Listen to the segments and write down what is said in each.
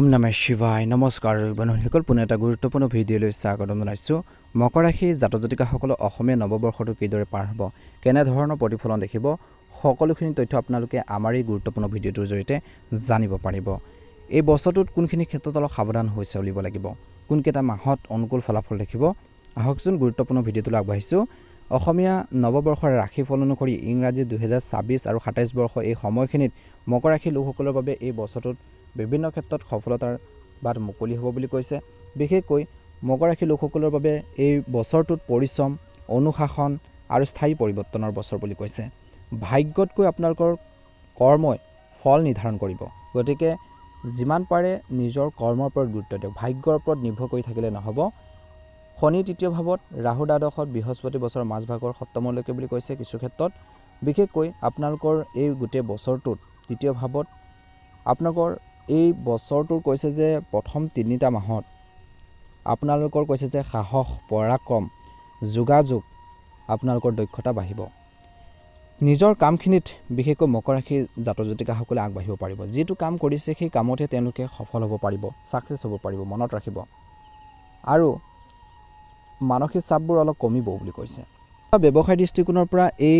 ওম নমঃ শিৱায় নমস্কাৰ বন্ধুসকল পুনে এটা গুৰুত্বপূৰ্ণ ভিডিঅ'লৈ স্বাগতম জনাইছোঁ মকৰ ৰাশি জাতক জাতিকাসকলৰ অসমীয়া নৱবৰ্ষটো কিদৰে পাৰ হ'ব কেনে ধৰণৰ প্ৰতিফলন দেখিব সকলোখিনি তথ্য আপোনালোকে আমাৰ এই গুৰুত্বপূৰ্ণ ভিডিঅ'টোৰ জৰিয়তে জানিব পাৰিব এই বছৰটোত কোনখিনি ক্ষেত্ৰত অলপ সাৱধান হৈ চলিব লাগিব কোনকেইটা মাহত অনুকূল ফলাফল দেখিব আহকচোন গুৰুত্বপূৰ্ণ ভিডিঅ'টোলৈ আগবাঢ়িছোঁ অসমীয়া নৱবৰ্ষৰ ৰাশিফল অনুসৰি ইংৰাজী 2026 আৰু 27 বৰ্ষ এই সময়খিনিত মকৰ ৰাশি লোকসকলৰ বাবে এই বছৰটোত বিভিন্ন ক্ষেত্ৰত সফলতাৰ বাট মুকলি হ'ব বুলি কৈছে বিশেষকৈ মকৰ ৰাশি লোকসকলৰ বাবে এই বছৰটোত পৰিশ্ৰম অনুশাসন আৰু স্থায়ী পৰিৱৰ্তনৰ বছৰ বুলি কৈছে ভাগ্যতকৈ আপোনালোকৰ কৰ্মই ফল নিৰ্ধাৰণ কৰিব গতিকে যিমান পাৰে নিজৰ কৰ্মৰ ওপৰত গুৰুত্ব দিয়ক ভাগ্যৰ ওপৰত নিৰ্ভৰ কৰি থাকিলে নহ'ব শনি তৃতীয় ভাৱত ৰাহু দ্বাদশত বৃহস্পতি বছৰৰ মাজভাগৰ সপ্তমলৈকে বুলি কৈছে কিছু ক্ষেত্ৰত বিশেষকৈ আপোনালোকৰ এই গোটেই বছৰটোত তৃতীয় ভাৱত আপোনালোকৰ এই বছৰটোৰ কৈছে যে প্ৰথম 3টা মাহত আপোনালোকৰ কৈছে যে সাহস পৰাক্ৰম যোগাযোগ আপোনালোকৰ দক্ষতা বাঢ়িব নিজৰ কামখিনিত বিশেষকৈ মকৰ ৰাশি জাতক জাতিকাসকলে আগবাঢ়িব পাৰিব যিটো কাম কৰিছে সেই কামতে তেওঁলোকে সফল হ'ব পাৰিব সাকসেছ হ'ব পাৰিব মনত ৰাখিব আৰু মানসিক চাপবোৰ অলপ কমিব বুলি কৈছে ব্যৱসায় দৃষ্টিকোণৰ পৰা এই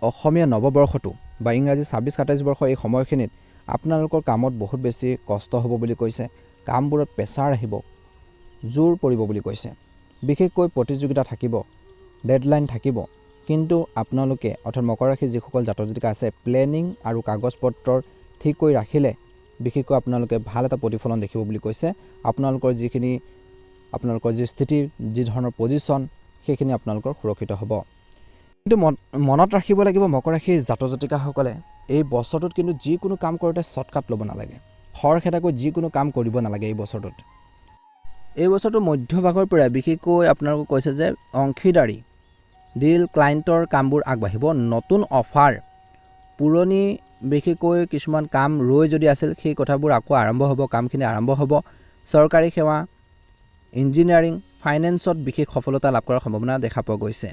অসমীয়া নৱবৰ্ষটো বা ইংৰাজী 26-27 বৰ্ষ এই সময়খিনিত আপোনালোকৰ কামত বহুত বেছি কষ্ট হ'ব বুলি কৈছে কামবোৰত প্ৰেছাৰ আহিব জোৰ পৰিব বুলি কৈছে বিশেষকৈ প্ৰতিযোগিতা থাকিব ডেডলাইন থাকিব কিন্তু আপোনালোকে অৰ্থাৎ মকৰ ৰাশি যিসকল জাতক জাতিকা আছে প্লেনিং আৰু কাগজ পত্ৰৰ ঠিক কৰি ৰাখিলে বিশেষকৈ আপোনালোকে ভাল এটা প্ৰতিফলন দেখিব বুলি কৈছে আপোনালোকৰ যিখিনি আপোনালোকৰ যি স্থিতি যি ধৰণৰ পজিশ্যন সেইখিনি আপোনালোকৰ সুৰক্ষিত হ'ব কিন্তু মনত ৰাখিব লাগিব মকৰ ৰাশি জাতক জাতিকাসকলে এই বছৰটোত কিন্তু যিকোনো কাম কৰোঁতে শ্বৰ্টকাট ল'ব নালাগে খৰখেদাকৈ যিকোনো কাম কৰিব নালাগে এই বছৰটোত এই বছৰটো মধ্যভাগৰ পৰা বিশেষকৈ আপোনালোকক কৈছে যে অংশীদাৰী ডিল ক্লায়েণ্টৰ কামবোৰ আগবাঢ়িব নতুন অফাৰ পুৰণি বিশেষকৈ কিছুমান কাম ৰৈ যদি আছিল সেই কথাবোৰ আকৌ আৰম্ভ হ'ব কামখিনি আৰম্ভ হ'ব চৰকাৰী সেৱা ইঞ্জিনিয়াৰিং ফাইনেন্সত বিশেষ সফলতা লাভ কৰাৰ সম্ভাৱনা দেখা পোৱা গৈছে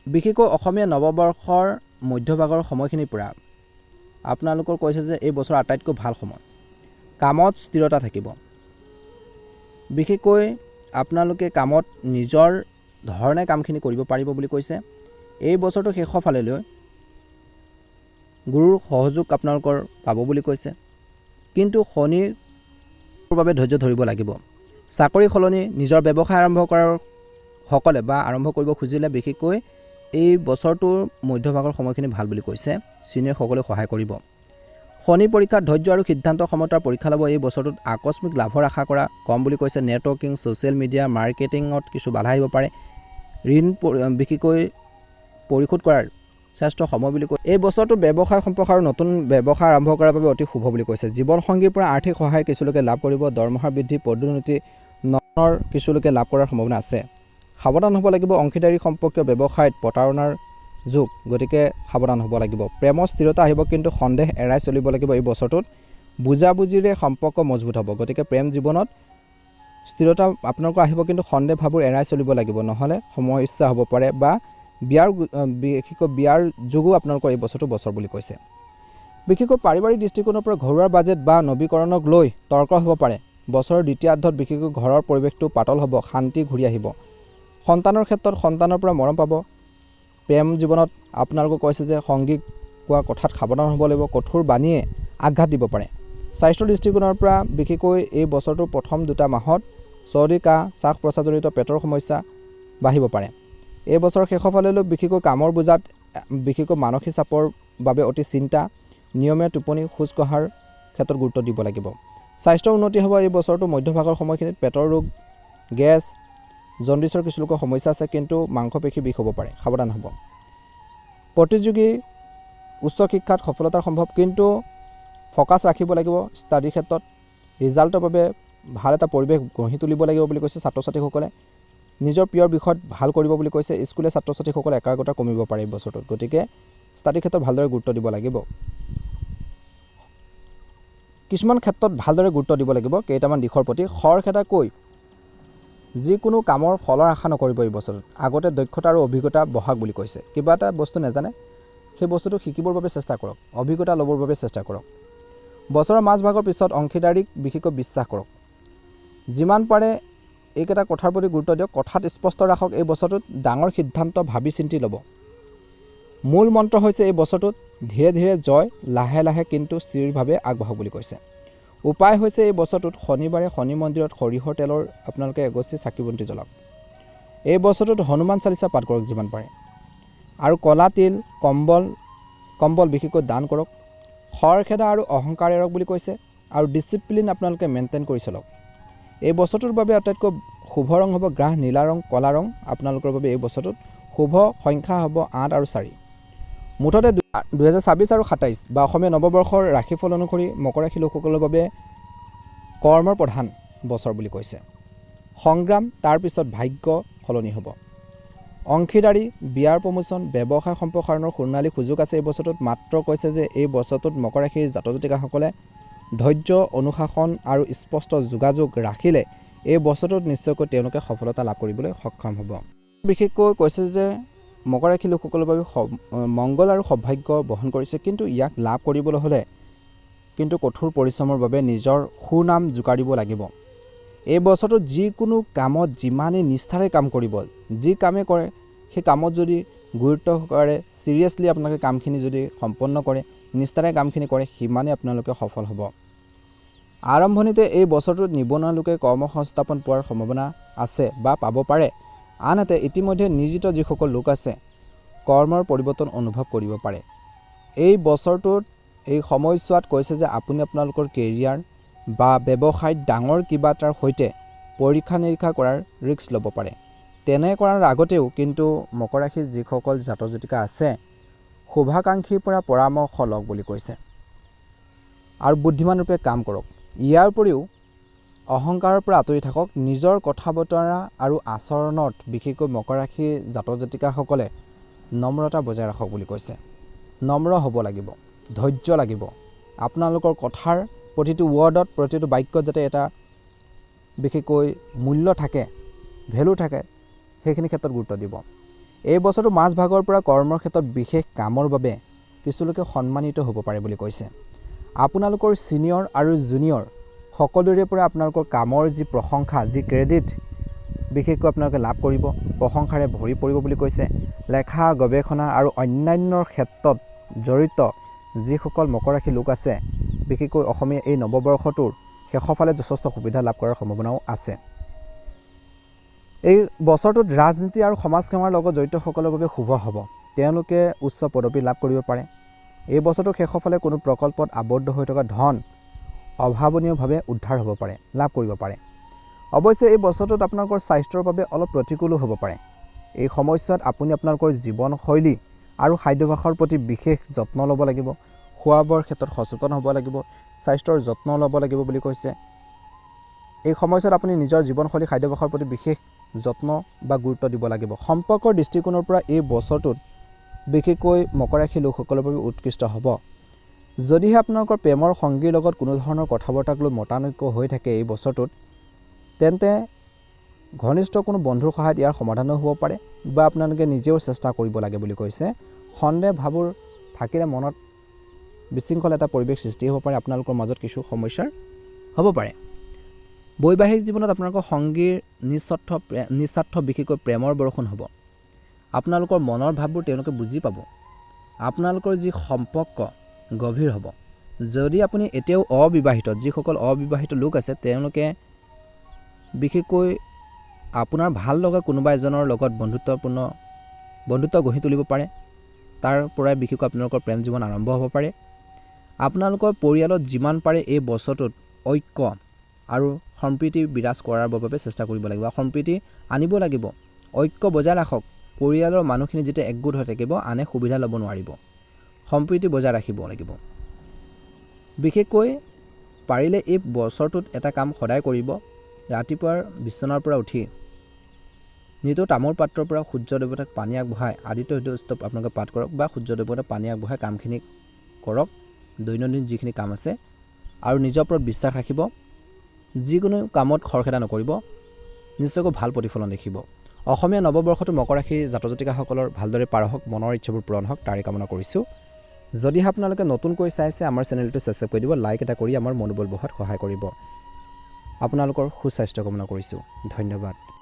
বিশেষকৈ অসমীয়া নৱবৰ্ষৰ মধ্যভাগৰ সময়খিনিৰ পৰা আপোনালোকৰ কৈছে যে এই বছৰ আটাইতকৈ ভাল সময় কামত স্থিৰতা থাকিব বিশেষকৈ আপোনালোকে কামত নিজৰ ধৰণে কামখিনি কৰিব পাৰিব বুলি কৈছে এই বছৰটো শেষৰ ফালেলৈ গুৰুৰ সহযোগ আপোনালোকৰ পাব বুলি কৈছে কিন্তু শনিৰ বাবে ধৈৰ্য ধৰিব লাগিব চাকৰি সলনি নিজৰ ব্যৱসায় আৰম্ভ কৰাৰ সকলে বা আৰম্ভ কৰিব খুজিলে বিশেষকৈ এই বছৰটোৰ মধ্যভাগৰ সময়খিনি ভাল বুলি কৈছে চিনিয়ৰ সকলে সহায় কৰিব শনি পৰীক্ষাত ধৈৰ্য আৰু সিদ্ধান্ত সমতাৰ পৰীক্ষা ল'ব এই বছৰটোত আকস্মিক লাভৰ আশা কৰা কম বুলি কৈছে নেটৱৰ্কিং ছ'চিয়েল মিডিয়া মাৰ্কেটিঙত কিছু বাধা আহিব পাৰে ঋণ বিশেষকৈ পৰিশোধ কৰাৰ শ্ৰেষ্ঠ সময় বুলি কৈছে এই বছৰটো ব্যৱসায় সম্পৰ্ক আৰু নতুন ব্যৱসায় আৰম্ভ কৰাৰ বাবে অতি শুভ বুলি কৈছে জীৱনসংগীৰ পৰা আৰ্থিক সহায় কিছুলোকে লাভ কৰিব দৰমহা বৃদ্ধি পদোন্নতি নৰ কিছুলোকে লাভ কৰাৰ সম্ভাৱনা আছে সাৱধান হ'ব লাগিব অংশীদাৰী সম্পৰ্কীয় ব্যৱসায়ত প্ৰতাৰণাৰ যুগ গতিকে সাৱধান হ'ব লাগিব প্ৰেমৰ স্থিৰতা আহিব কিন্তু সন্দেহ এৰাই চলিব লাগিব এই বছৰটোত বুজাবুজিৰে সম্পৰ্ক মজবুত হ'ব গতিকে প্ৰেম জীৱনত স্থিৰতা আপোনালোকৰ আহিব কিন্তু সন্দেহ ভাৱবোৰ এৰাই চলিব লাগিব নহ'লে সমস্যা হ'ব পাৰে বা বিশেষকৈ বিয়াৰ যুগো আপোনালোকৰ এই বছৰটো বছৰ বুলি কৈছে বিশেষকৈ পাৰিবাৰিক দৃষ্টিকোণৰ পৰা ঘৰুৱা বাজেট বা নৱীকৰণক লৈ তৰ্ক হ'ব পাৰে বছৰৰ দ্বিতীয়াৰ্ধত বিশেষকৈ ঘৰৰ পৰিৱেশটো পাতল হ'ব শান্তি ঘূৰি আহিব সন্তানৰ ক্ষেত্ৰত সন্তানৰ পৰা মৰম পাব প্ৰেম জীৱনত আপোনালোকক কৈছে যে সংগীক কোৱা কথাত সাৱধান হ'ব লাগিব কঠোৰ বাণীয়ে আঘাত দিব পাৰে স্বাস্থ্যৰ দৃষ্টিকোণৰ পৰা বিশেষকৈ এই বছৰটোৰ প্ৰথম 2টা মাহত চৰ্দি কাহ শ্বাস প্ৰশ্বাসজনিত পেটৰ সমস্যা বাঢ়িব পাৰে এই বছৰৰ শেষৰ ফালেলৈ বিশেষকৈ কামৰ বোজাত বিশেষকৈ মানসিক চাপৰ বাবে অতি চিন্তা নিয়মীয়া টোপনি খোজ কঢ়াৰ ক্ষেত্ৰত গুৰুত্ব দিব লাগিব স্বাস্থ্যৰ উন্নতি হ'ব এই বছৰটো মধ্যভাগৰ সময়খিনিত পেটৰ ৰোগ গেছ জণ্ডিছৰ কিছু লোকৰ সমস্যা আছে কিন্তু মাংসপেশী বিষ হ'ব পাৰে সাৱধান হ'ব প্ৰতিযোগী উচ্চ শিক্ষাত সফলতাৰ সম্ভৱ কিন্তু ফ'কাছ ৰাখিব লাগিব ষ্টাডিৰ ক্ষেত্ৰত ৰিজাল্টৰ বাবে ভাল এটা পৰিৱেশ গঢ়ি তুলিব লাগিব বুলি কৈছে ছাত্ৰ ছাত্ৰীসকলে নিজৰ প্ৰিয় বিষয়ত ভাল কৰিব বুলি কৈছে স্কুলীয়া ছাত্ৰ ছাত্ৰীসকলে একাগ্ৰতা কমিব পাৰে এই বছৰটোত গতিকে ষ্টাডিৰ ক্ষেত্ৰত ভালদৰে গুৰুত্ব দিব লাগিব কিছুমান ক্ষেত্ৰত ভালদৰে গুৰুত্ব দিব লাগিব কেইটামান দিশৰ প্ৰতি খৰখেদাকৈ যিকোনো কামৰ ফলৰ আশা নকৰিব এই বছৰত আগতে দক্ষতা আৰু অভিজ্ঞতা বঢ়াক বুলি কৈছে কিবা এটা বস্তু নাজানে সেই বস্তুটো শিকিবৰ বাবে চেষ্টা কৰক অভিজ্ঞতা ল'বৰ বাবে চেষ্টা কৰক বছৰৰ মাজভাগৰ পিছত অংশীদাৰীক বিশেষকৈ বিশ্বাস কৰক। যিমান পাৰে এইকেইটা কথাৰ প্ৰতি গুৰুত্ব দিয়ক। কথাত স্পষ্ট ৰাখক। এই বছৰটোত ডাঙৰ সিদ্ধান্ত ভাবি চিন্তি ল'ব। মূল মন্ত্ৰ হৈছে এই বছৰটোত ধীৰে ধীৰে জয়, লাহে লাহে কিন্তু স্থিৰভাৱে আগবাঢ়ক বুলি কৈছে। উপায় হৈছে এই বছৰটোত শনিবাৰে শনি মন্দিৰত সৰিয়হৰ তেলৰ আপোনালোকে এগছি চাকি বন্তি জ্বলাওক। এই বছৰটোত হনুমান চালিচা পাঠ কৰক যিমান পাৰে। আৰু কলা তিল, কম্বল বিশেষকৈ দান কৰক। খৰখেদা আৰু অহংকাৰ এৰক বুলি কৈছে। আৰু ডিচিপ্লিন আপোনালোকে মেইনটেইন কৰি চলক। এই বছৰটোৰ বাবে আটাইতকৈ শুভ ৰং হ'ব গ্ৰাহ নীলা ৰং, কলা ৰং। আপোনালোকৰ বাবে এই বছৰটোত শুভ সংখ্যা হ'ব 8 আৰু 4। মুঠতে 2026 আৰু 27 বা অসমীয়া নৱবৰ্ষৰ ৰাশিফল অনুসৰি মকৰ ৰাশি লোকসকলৰ বাবে কৰ্মৰ প্ৰধান বছৰ বুলি কৈছে। সংগ্ৰাম, তাৰপিছত ভাগ্য সলনি হ'ব। অংশীদাৰী, বিয়াৰ প্ৰমোচন, ব্যৱসায় সম্প্ৰসাৰণৰ সোণালী সুযোগ আছে এই বছৰটোত। মাত্ৰ কৈছে যে এই বছৰটোত মকৰ ৰাশিৰ জাতক জাতিকাসকলে ধৈৰ্য, অনুশাসন আৰু স্পষ্ট যোগাযোগ ৰাখিলে এই বছৰটোত নিশ্চয়কৈ তেওঁলোকে সফলতা লাভ কৰিবলৈ সক্ষম হ'ব। বিশেষকৈ কৈছে যে মকৰ ৰাশি লোকসকলৰ বাবে মংগল আৰু সৌভাগ্য বহন কৰিছে, কিন্তু ইয়াক লাভ কৰিবলৈ হ'লে কিন্তু কঠোৰ পৰিশ্ৰমৰ বাবে নিজৰ সুনাম জোকাৰিব লাগিব। এই বছৰটোত যিকোনো কামত যিমানেই নিষ্ঠাৰে কাম কৰিব, যি কামেই কৰে সেই কামত যদি গুৰুত্ব সহকাৰে চিৰিয়াছলি আপোনালোকে কামখিনি যদি সম্পন্ন কৰে, নিষ্ঠাৰে কামখিনি কৰে, সিমানেই আপোনালোকে সফল হ'ব। আৰম্ভণিতে এই বছৰটোত নিবনুৱা লোকে কৰ্মসংস্থাপন পোৱাৰ সম্ভাৱনা আছে বা পাব পাৰে। আনহাতে ইতিমধ্যে নিয়োজিত যিসকল লোক আছে কৰ্মৰ পৰিৱৰ্তন অনুভৱ কৰিব পাৰে। এই বছৰটোত এই সময়ছোৱাত কৈছে যে আপুনি আপোনালোকৰ কেৰিয়াৰ বা ব্যৱসায়ত ডাঙৰ কিবা এটাৰ সৈতে পৰীক্ষা নিৰীক্ষা কৰাৰ ৰিস্ক ল'ব পাৰে। তেনে কৰাৰ আগতেও কিন্তু মকৰ ৰাশিৰ যিসকল জাতক জাতিকা আছে শুভাকাংক্ষীৰ পৰা পৰামৰ্শ লওক বুলি কৈছে আৰু বুদ্ধিমানৰূপে কাম কৰক। ইয়াৰ উপৰিও অহংকাৰৰ পৰা আঁতৰি থাকক। নিজৰ কথা বতৰা আৰু আচৰণত বিশেষকৈ মকৰ ৰাশিৰ জাতক জাতিকাসকলে নম্ৰতা বজাই ৰাখক বুলি কৈছে। নম্ৰ হ'ব লাগিব, ধৈৰ্য লাগিব। আপোনালোকৰ কথাৰ প্ৰতিটো ৱৰ্ডত, প্ৰতিটো বাক্যত যাতে এটা বিশেষকৈ মূল্য থাকে, ভেলু থাকে, সেইখিনি ক্ষেত্ৰত গুৰুত্ব দিব। এই বছৰটো মাজভাগৰ পৰা কৰ্মৰ ক্ষেত্ৰত বিশেষ কামৰ বাবে কিছু লোকে সন্মানিত হ'ব পাৰে বুলি কৈছে। আপোনালোকৰ ছিনিয়ৰ আৰু জুনিয়ৰ সকলোৰে পৰা আপোনালোকৰ কামৰ যি প্ৰশংসা, যি ক্ৰেডিট বিশেষকৈ আপোনালোকে লাভ কৰিব, প্ৰশংসাৰে ভৰি পৰিব বুলি কৈছে। লেখা, গৱেষণা আৰু অন্যান্যৰ ক্ষেত্ৰত জড়িত যিসকল মকৰ ৰাশি লোক আছে বিশেষকৈ অসমীয়া এই নৱবৰ্ষটোৰ শেষৰ ফালে যথেষ্ট সুবিধা লাভ কৰাৰ সম্ভাৱনাও আছে। এই বছৰটোত ৰাজনীতি আৰু সমাজ সেৱাৰ লগত জড়িতসকলৰ বাবে শুভ হ'ব। তেওঁলোকে উচ্চ পদবী লাভ কৰিব পাৰে। এই বছৰটোৰ শেষৰ ফালে কোনো প্ৰকল্পত আবদ্ধ হৈ থকা ধন অভাৱনীয়ভাৱে উদ্ধাৰ হ'ব পাৰে, লাভ কৰিব পাৰে। অৱশ্যে এই বছৰটোত আপোনালোকৰ স্বাস্থ্যৰ বাবে অলপ প্ৰতিকূলো হ'ব পাৰে। এই সময়ছোৱাত আপুনি আপোনালোকৰ জীৱনশৈলী আৰু খাদ্যাভ্যাসৰ প্ৰতি বিশেষ যত্ন ল'ব লাগিব। খোৱা বোৱাৰ ক্ষেত্ৰত সচেতন হ'ব লাগিব, স্বাস্থ্যৰ যত্ন ল'ব লাগিব বুলি কৈছে। এই সময়ছোৱাত আপুনি নিজৰ জীৱনশৈলী, খাদ্যাভ্যাসৰ প্ৰতি বিশেষ যত্ন বা গুৰুত্ব দিব লাগিব। সম্পৰ্কৰ দৃষ্টিকোণৰ পৰা এই বছৰটোত বিশেষকৈ মকৰ ৰাশি লোকসকলৰ বাবে উৎকৃষ্ট হ'ব। যদিহে আপোনালোকৰ প্ৰেমৰ সংগীৰ লগত কোনো ধৰণৰ কথা বতৰাক লৈ মতানৈক্য হৈ থাকে এই বছৰটোত, তেন্তে ঘনিষ্ঠ কোনো বন্ধুৰ সহায়ত ইয়াৰ সমাধানো হ'ব পাৰে বা আপোনালোকে নিজেও চেষ্টা কৰিব লাগে বুলি কৈছে। সন্দেহ ভাৱৰ থাকিলে মনত বিশৃংখল এটা পৰিৱেশ সৃষ্টি হ'ব পাৰে, আপোনালোকৰ মাজত কিছু সমস্যাৰ হ'ব পাৰে। বৈবাহিক জীৱনত আপোনালোকৰ সংগীৰ নিস্বাৰ্থ বিশেষকৈ প্ৰেমৰ বৰষুণ হ'ব। আপোনালোকৰ মনৰ ভাৱবোৰ তেওঁলোকে বুজি পাব। আপোনালোকৰ যি সম্পৰ্ক গভীৰ হ'ব। যদি আপুনি এতিয়াও অবিবাহিত, যিসকল অবিবাহিত লোক আছে তেওঁলোকে বিশেষকৈ আপোনাৰ ভাল লগা কোনোবা এজনৰ লগত বন্ধুত্ব গঢ়ি তুলিব পাৰে। তাৰ পৰাই বিশেষকৈ আপোনালোকৰ প্ৰেম জীৱন আৰম্ভ হ'ব পাৰে। আপোনালোকৰ পৰিয়ালত যিমান পাৰে এই বছৰটোত ঐক্য আৰু সম্প্ৰীতি বিৰাজ কৰাৰ বাবে চেষ্টা কৰিব লাগিব, সম্প্ৰীতি আনিব লাগিব। ঐক্য বজাই ৰাখক। পৰিয়ালৰ মানুহখিনি যেতিয়া একগোট হৈ থাকিব আনে সুবিধা ল'ব নোৱাৰিব। সম্প্ৰীতি বজাই ৰাখিব লাগিব। বিশেষকৈ পাৰিলে এই বছৰটোত এটা কাম সদায় কৰিব। ৰাতিপুৱাৰ বিচনাৰ পৰা উঠি নিতৌ তামোল পাত্ৰৰ পৰা সূৰ্য দেৱতাক পানী আগবঢ়াই আদিত্য হৃদয়স্তৱ আপোনালোকে পাঠ কৰক বা সূৰ্য দেৱতাক পানী আগবঢ়াই কামখিনি কৰক, দৈনন্দিন যিখিনি কাম আছে। আৰু নিজৰ ওপৰত বিশ্বাস ৰাখিব। যিকোনো কামত খৰখেদা নকৰিব, নিশ্চয়কৈ ভাল প্ৰতিফলন দেখিব। অসমীয়া নৱবৰ্ষটো মকৰ ৰাশি জাতক জাতিকাসকলৰ ভালদৰে পাৰ হওক, মনৰ ইচ্ছাবোৰ পূৰণ হওক, তাৰে কামনা কৰিছোঁ। যদিহে আপোনালোকে নতুনকৈ চাইছে আমাৰ চেনেলটো ছাবস্ক্ৰাইব কৰি দিব, লাইক এটা কৰি আমাৰ মনোবল বঢ়োৱাত সহায় কৰিব। আপোনালোকৰ সুস্বাস্থ্য কামনা কৰিছোঁ। ধন্যবাদ।